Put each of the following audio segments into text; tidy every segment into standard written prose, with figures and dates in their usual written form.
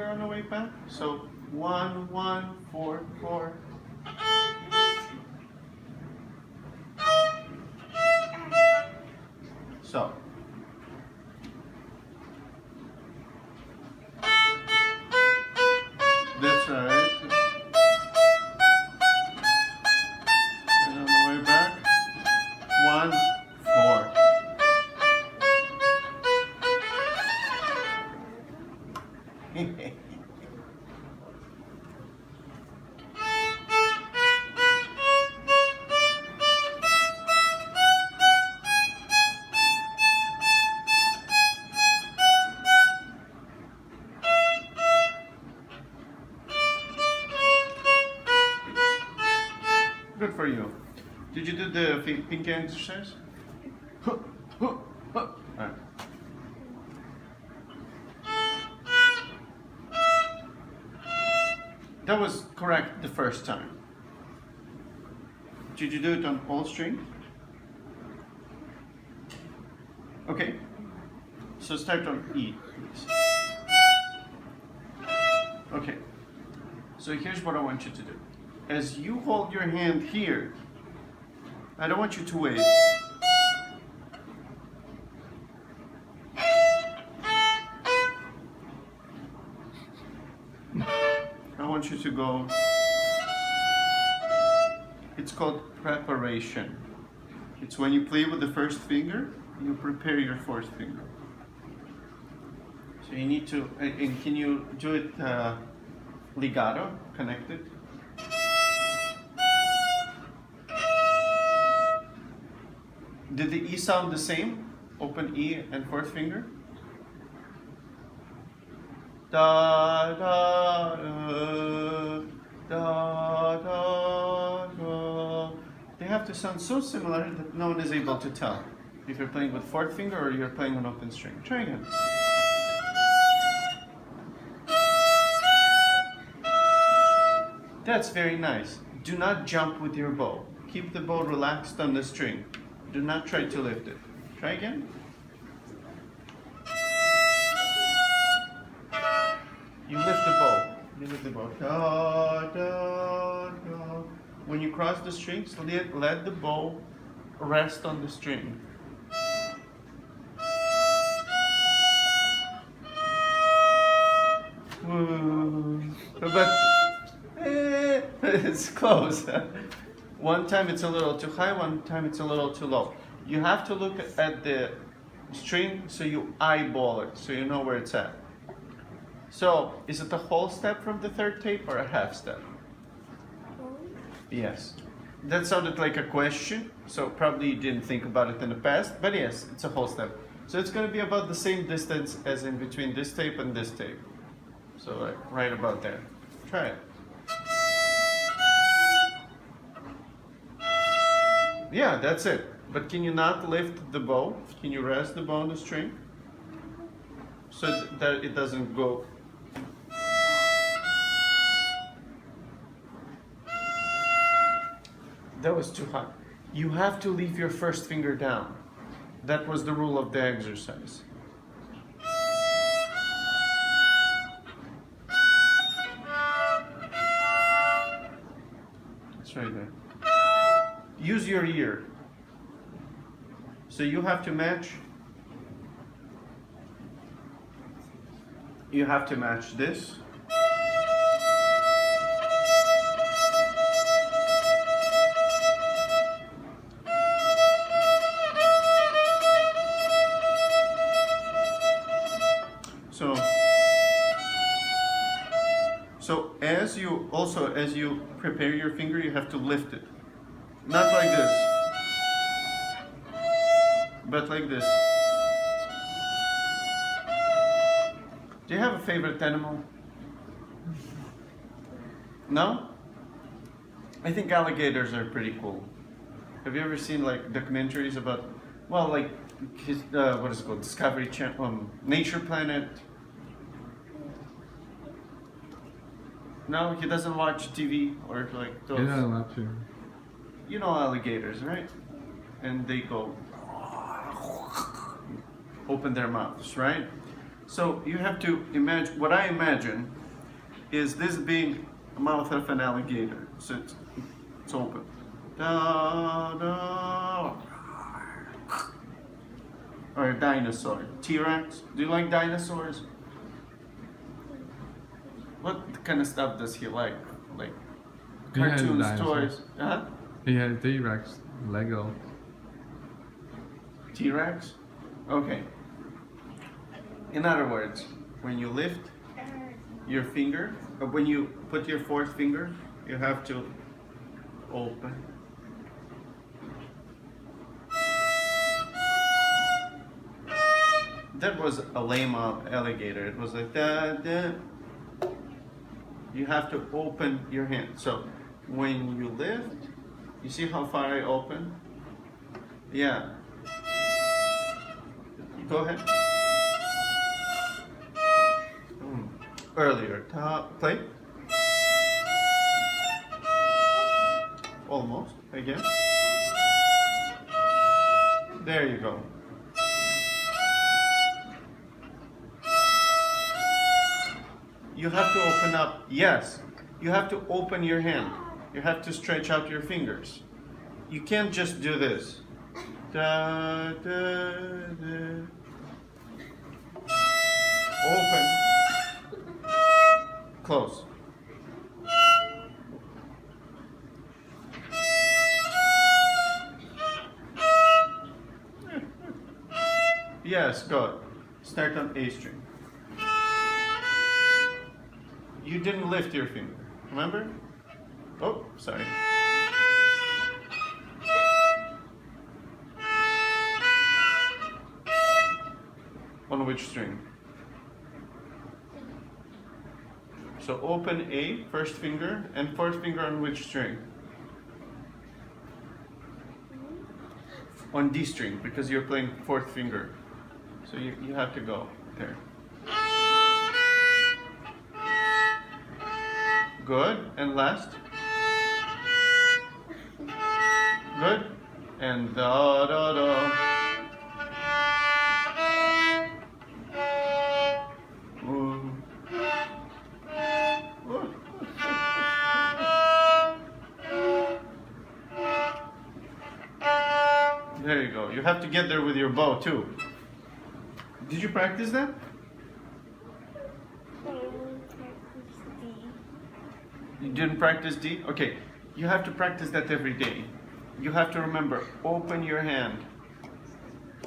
on the way back. So 1, 1, 4, 4. So that's right. And on the way back, 1, 4. Good for you. Did you do the pinky exercise? Alright. That was correct the first time. Did you do it on all strings? Okay. So start on E, please. Okay. So here's what I want you to do. As you hold your hand here, I don't want you to wait. I want you to go. It's called preparation. It's when you play with the first finger, you prepare your fourth finger. So you need to, and can you do it legato, connected? Did the E sound the same? Open E and fourth finger? Da da da da da da. They have to sound so similar that no one is able to tell if you're playing with fourth finger or you're playing on open string. Try again. That's very nice. Do not jump with your bow. Keep the bow relaxed on the string. Do not try to lift it. Try again. You lift the bow. You lift the bow. Da, da, da. When you cross the strings, let the bow rest on the string. But it's close. One time it's a little too high, one time it's a little too low. You have to look at the string so you eyeball it, so you know where it's at. So, is it a whole step from the third tape or a half step? Yes. That sounded like a question, so probably you didn't think about it in the past, but yes, it's a whole step. So it's going to be about the same distance as in between this tape and this tape. So right about there. Try it. Yeah, that's it. But can you not lift the bow? Can you rest the bow on the string? So that it doesn't go. That was too high. You have to leave your first finger down. That was the rule of the exercise. It's right there. Use your ear. So you have to match. You have to match this. So as you prepare your finger, you have to lift it. Not like this, but like this. Do you have a favorite animal? No? I think alligators are pretty cool. Have you ever seen like documentaries about, well, like his, what is it called, Discovery Channel, Nature Planet? No, he doesn't watch TV or like those. You're not allowed to. You know alligators, right? And they go open their mouths, right? So you have to imagine, what I imagine is this being a mouth of an alligator. So it's open. Da, da. Or a dinosaur. T-Rex. Do you like dinosaurs? What kind of stuff does he like? Like cartoons, toys? Huh? He has T-Rex, Lego. T-Rex? Okay. In other words, when you lift your finger, or when you put your fourth finger, you have to open. That was a lame alligator. It was like da da. You have to open your hand. So when you lift, you see how far I open? Yeah. Go ahead. Earlier. Play. Almost. Again. There you go. You have to open up. Yes. You have to open your hand. You have to stretch out your fingers. You can't just do this. Da, da, da. Open. Close. Yes, go. Start on A string. You didn't lift your finger, remember? Oh, sorry. On which string? So open A, first finger, and fourth finger on which string? On D string, because you're playing fourth finger. So you have to go there. Good, and last. Good, and da da da. There you go. You have to get there with your bow too. Did you practice that? You didn't practice D? Okay. You have to practice that every day. You have to remember, open your hand.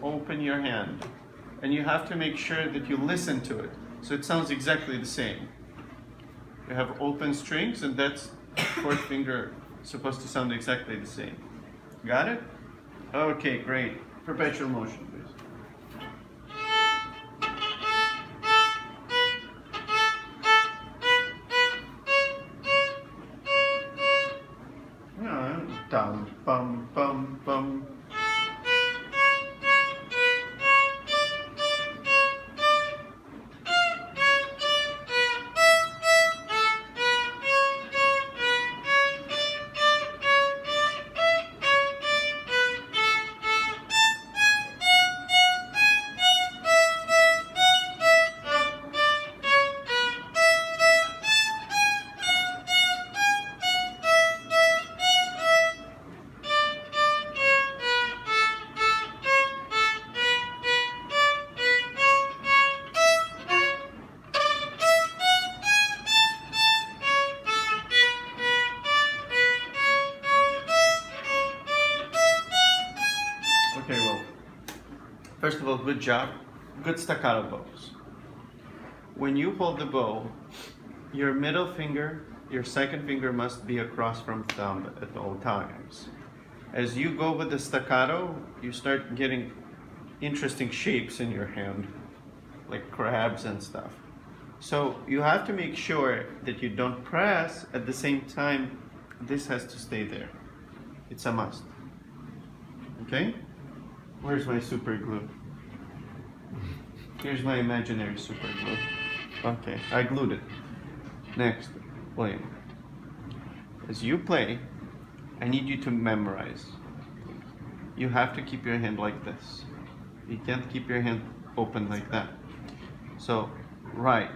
Open your hand. And you have to make sure that you listen to it. So it sounds exactly the same. You have open strings, and that's fourth finger supposed to sound exactly the same. Got it? Okay, great. Perpetual motion, please. Yeah, dum, bum, bum, bum. Okay, well, first of all, good job. Good staccato bows. When you hold the bow, your middle finger, your second finger must be across from thumb at all times. As you go with the staccato, you start getting interesting shapes in your hand, like crabs and stuff. So you have to make sure that you don't press at the same time. This has to stay there. It's a must. Okay? Where's my super glue? Here's my imaginary super glue. Okay, I glued it. Next, William. As you play, I need you to memorize. You have to keep your hand like this. You can't keep your hand open like that. So, right.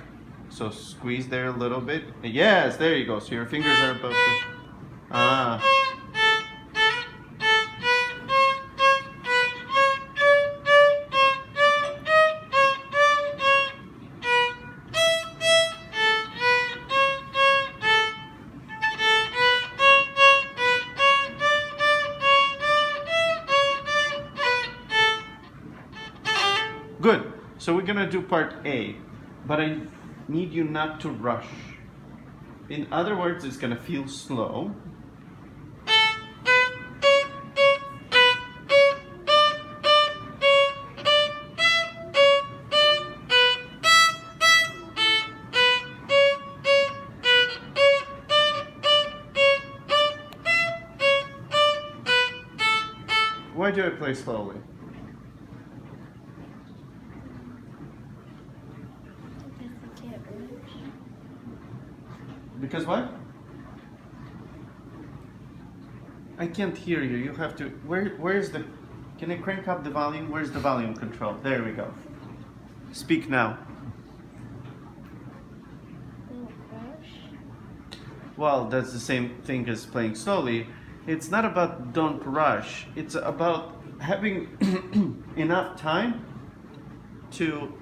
So squeeze there a little bit. Yes, there you go. So your fingers are above the. Ah. Good. So we're gonna do part A, but I need you not to rush. In other words, it's gonna feel slow. Why do I play slowly? Because what? I can't hear you. You have to. Where's the? Can I crank up the volume? Where's the volume control? There we go. Speak now. Well, that's the same thing as playing slowly. It's not about don't rush. It's about having enough time to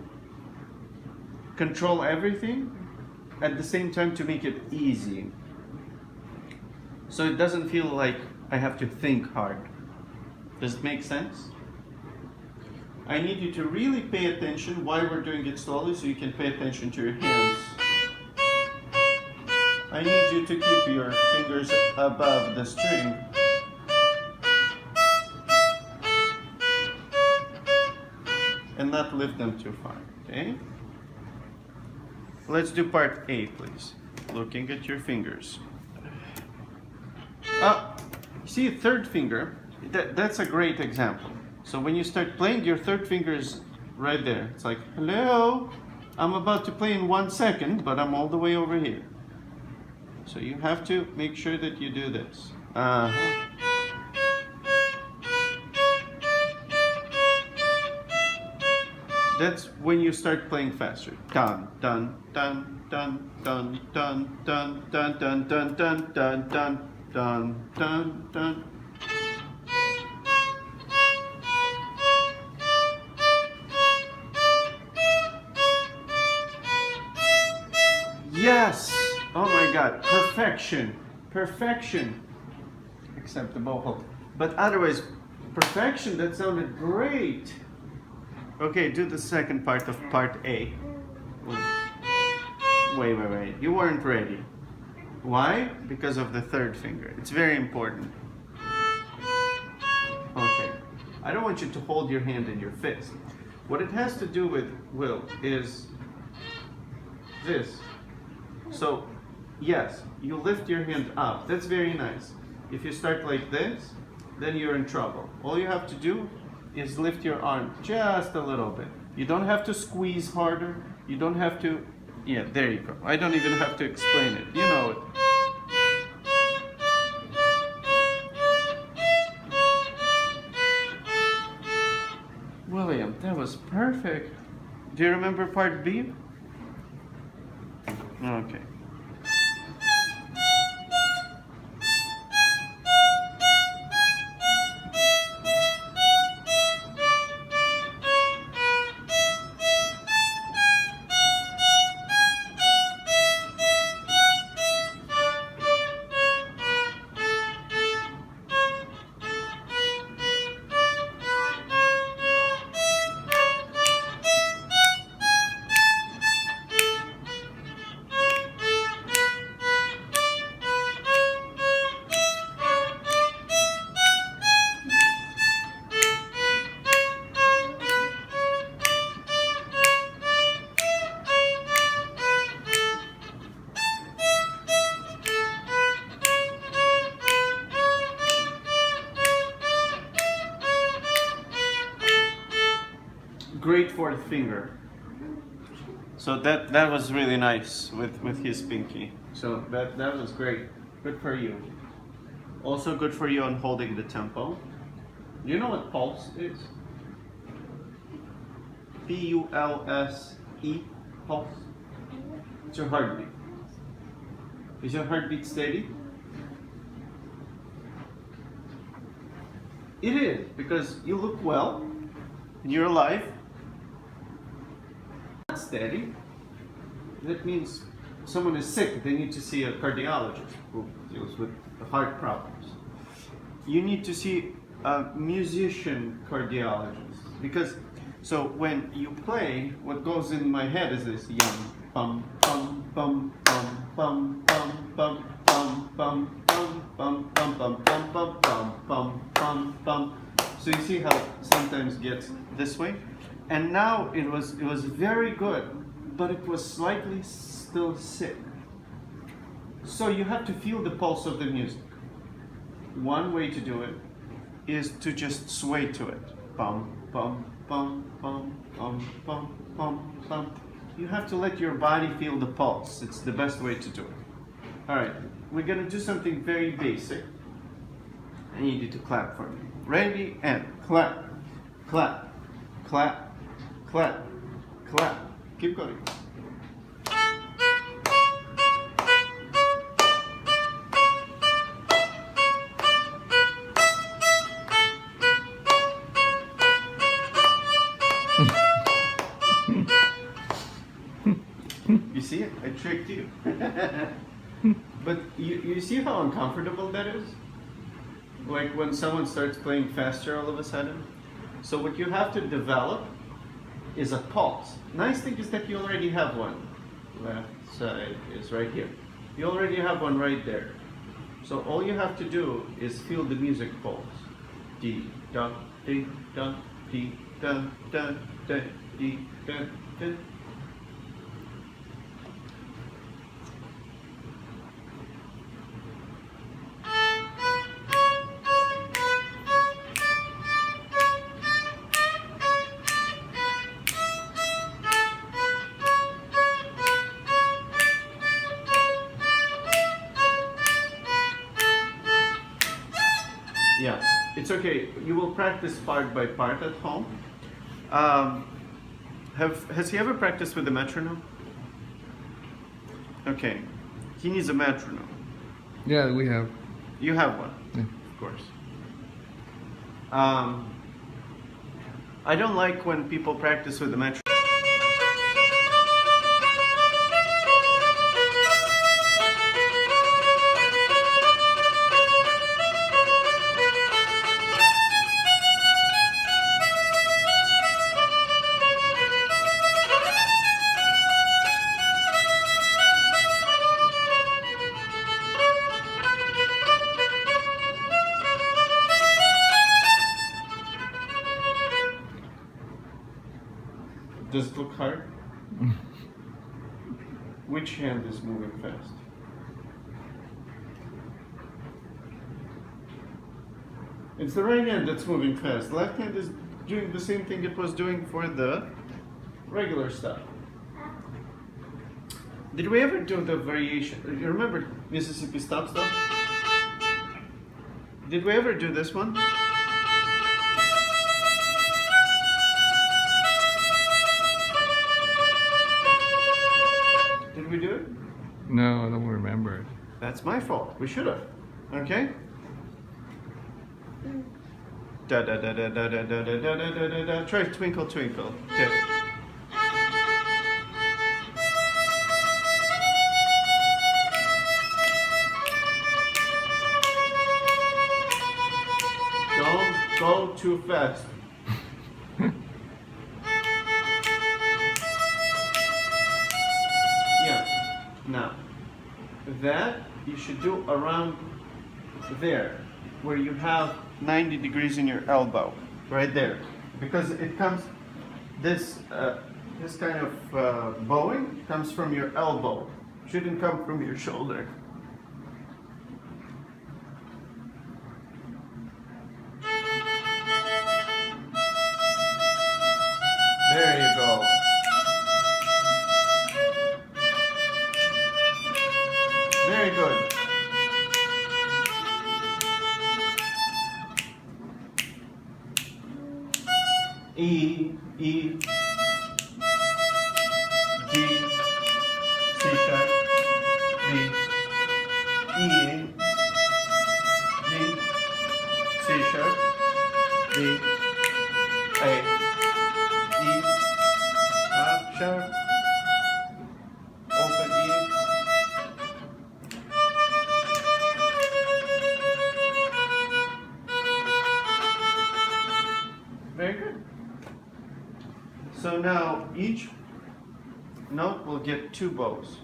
control everything at the same time to make it easy. So it doesn't feel like I have to think hard. Does it make sense? I need you to really pay attention why we're doing it slowly so you can pay attention to your hands. I need you to keep your fingers above the string. And not lift them too far, okay? Let's do part A, please. Looking at your fingers. See, third finger, that's a great example. So when you start playing, your third finger is right there. It's like, hello, I'm about to play in 1 second, but I'm all the way over here. So you have to make sure that you do this. That's when you start playing faster. Dun dun dun dun dun dun dun dun dun dun dun dun dun dun dun dun. Yes! Oh my God, perfection, perfection. Except the bow. But otherwise, perfection, that sounded great. Okay, do the second part of part A. Wait. You weren't ready. Why? Because of the third finger. It's very important. Okay. I don't want you to hold your hand in your fist. What it has to do with, Will, is this. So, yes, you lift your hand up. That's very nice. If you start like this, then you're in trouble. All you have to do is lift your arm just a little bit. You don't have to squeeze harder. You don't have to, yeah, there you go. I don't even have to explain it. You know it. William, that was perfect. Do you remember part B? Okay. Great fourth finger. So that was really nice with his pinky. So that was great. Good for you. Also good for you on holding the tempo. Do you know what pulse is? P-U-L-S E, pulse. It's your heartbeat. Is your heartbeat steady? It is, because you look well, and you're alive. Not steady. That means someone is sick. They need to see a cardiologist who deals with the heart problems. You need to see a musician cardiologist, because so when you play, what goes in my head is this yum bum bum bum bum bum bum bum bum bum bum bum bum bum bum bum bum bum bum bum. So you see how it sometimes gets this way, and now it was very good, but it was slightly still sick. So you have to feel the pulse of the music. One way to do it is to just sway to it. Bum, bum, bum, bum, bum, bum, bum, bum. You have to let your body feel the pulse. It's the best way to do it. All right, we're gonna do something very basic. I need you to clap for me. Ready, and clap, clap, clap, clap, clap. Keep going. You see it? I tricked you. But you see how uncomfortable that is? Like when someone starts playing faster all of a sudden? So what you have to develop is a pulse. Nice thing is that you already have one. Left side is right here. You already have one right there. So all you have to do is feel the music pulse. D, da, D, da, D, da, da, da, D, da, da. Yeah, it's okay. You will practice part by part at home. Has he ever practiced with the metronome? Okay, he needs a metronome. Yeah, we have. You have one, Yeah. of course. I don't like when people practice with the metronome. Does it look hard? Which hand is moving fast? It's the right hand that's moving fast. The left hand is doing the same thing it was doing for the regular stuff. Did we ever do the variation? You remember Mississippi Stop Stop? Did we ever do this one? Did we do it? No, I don't remember. That's my fault. We should have. Okay? Da da da da da da da da da da da da. Try Twinkle Twinkle. Tip. Don't go too fast. Yeah. Now, that you should do around there, where you have 90 degrees in your elbow, right there, because it comes, this kind of bowing comes from your elbow, shouldn't come from your shoulder. There you go. Very good. E, E. sharp, D, A, E, F sharp, open E, very good. So now each note will get 2 bows.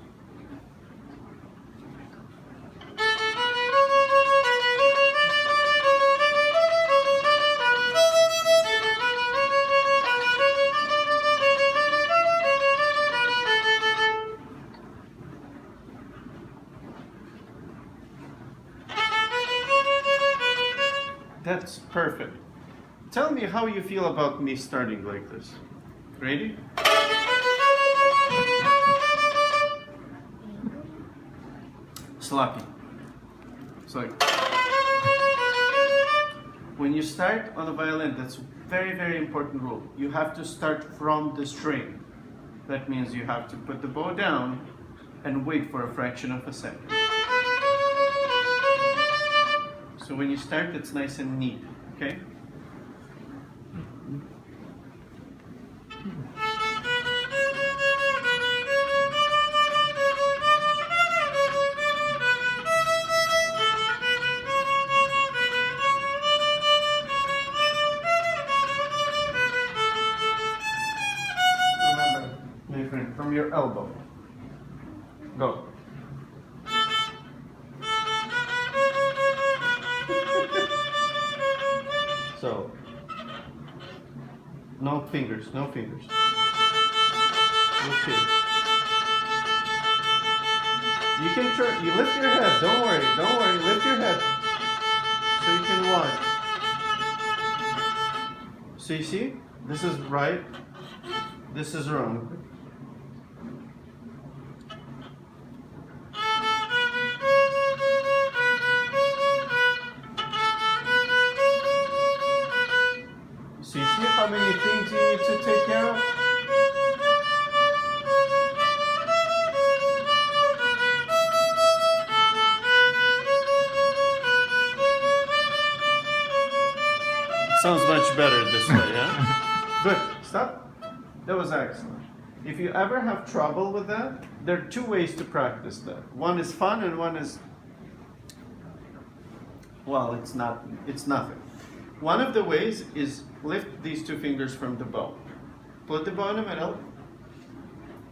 That's perfect. Tell me how you feel about me starting like this. Ready? Sloppy. It's like when you start on a violin, that's a very, very important rule. You have to start from the string. That means you have to put the bow down and wait for a fraction of a second. So when you start, it's nice and neat, okay? Remember, my friend, from your elbow. Go. So, no fingers, no fingers. Look here. You can turn, you lift your head, don't worry, lift your head. So you can watch. So you see, this is right, this is wrong. So you see how many things you need to take care of? Sounds much better this way, yeah? Good. Stop. That was excellent. If you ever have trouble with that, there are 2 ways to practice that. One is fun and one is, well, it's nothing. One of the ways is lift these 2 fingers from the bow. Put the bow in the middle.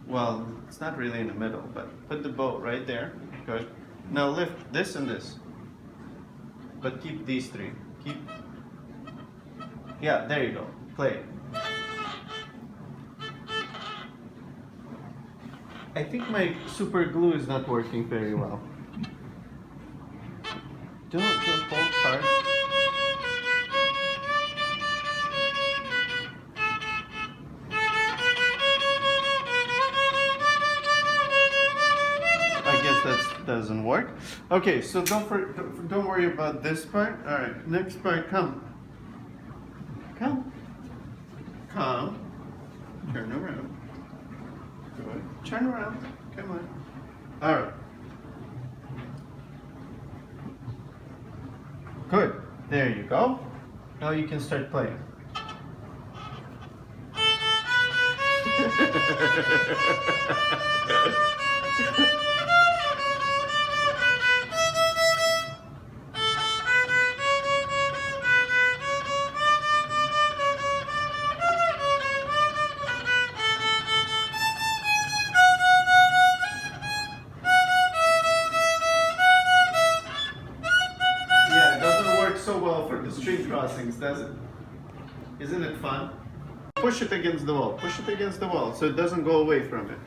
Well, it's not really in the middle, but put the bow right there. Good. Now lift this and this. But keep these 3. Keep. Yeah, there you go. Play. I think my super glue is not working very well. Don't hold hard. I guess that doesn't work. Okay, so don't worry about this part. All right, next part, come. Come. Come. Turn around. Good. Turn around. Come on. All right. Good. There you go. Now you can start playing. Yeah, it doesn't work so well for the string crossings, does it? Isn't it fun? Push it against the wall. Push it against the wall so it doesn't go away from it.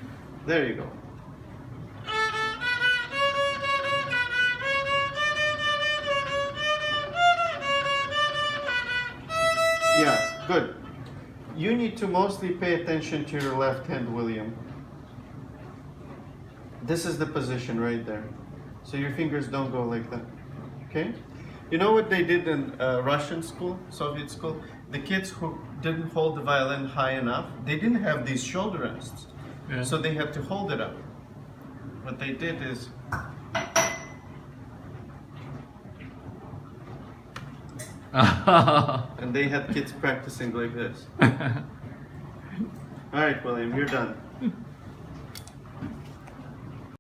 There you go. Yeah, good. You need to mostly pay attention to your left hand, William. This is the position right there. So your fingers don't go like that. Okay? You know what they did in Russian school, Soviet school? The kids who didn't hold the violin high enough, they didn't have these shoulder rests. Yeah. So they had to hold it up. What they did is And they had kids practicing like this. All right, William, you're done.